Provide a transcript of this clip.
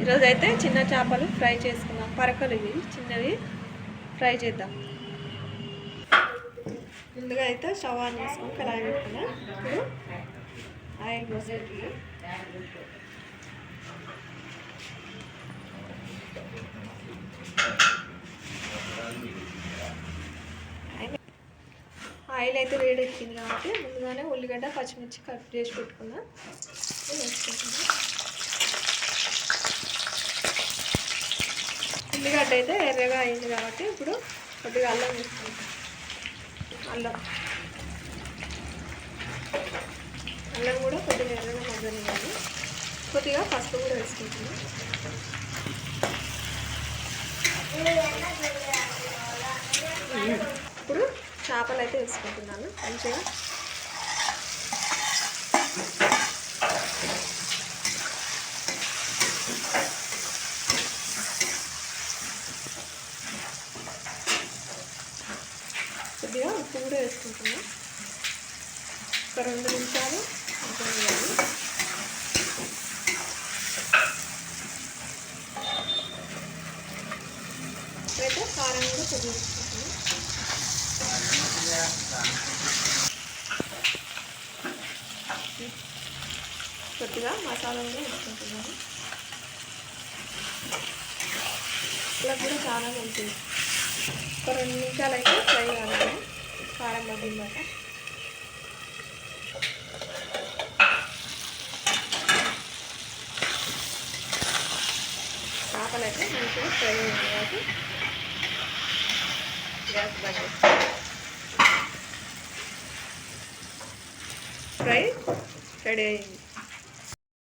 ఈరోజు అయితే చిన్న చేపలు ఫ్రై చేసుకుందాం. పరకలు ఇవి చిన్నవి ఫ్రై చేద్దాం. ముందుగా అయితే స్టవ్ ఆన్ చేసుకొని కడాయి పెట్టుకున్నా. ఇప్పుడు ఆయిల్ పోసేది. ఆయిల్ అయితే వేడెక్కింది కాబట్టి ముందుగానే ఉల్లిగడ్డ పచ్చిమిర్చి కట్ చేసి పెట్టుకున్నా. వేసుకుంటున్నా. ఉల్లిగడ్డ అయితే ఎర్రగా అయింది కాబట్టి ఇప్పుడు కొద్దిగా అల్లం వేసుకుంటాం. అల్లం కూడా కొద్దిగా ఎర్రగా మగ్గనివ్వాలి. కొద్దిగా పసుపు కూడా వేసుకుంటున్నాం. ఇప్పుడు చేపలు అయితే వేసుకుంటున్నాను. మంచిగా కొద్దిగా ఉప్పు కూడా వేసుకుంటున్నాం. ఒక 2 నిమిషాలు వేయాలి. ఇప్పుడైతే కారం కూడా కొద్దిగా వేసుకుంటున్నాం. కొద్దిగా మసాలా కూడా వేసుకుంటున్నాను. ఇలా కూడా చాలా మంచిది. ఒక 2 నిమిషాలు అయితే ఫ్రై కావాలి. కారం మగ్గిందాక చేపలు అయితే మంచిగా ఫ్రై అయిన తర్వాత గ్యాస్ బంద్ చేస్తాం. ఫ్రై రెడీ అయింది.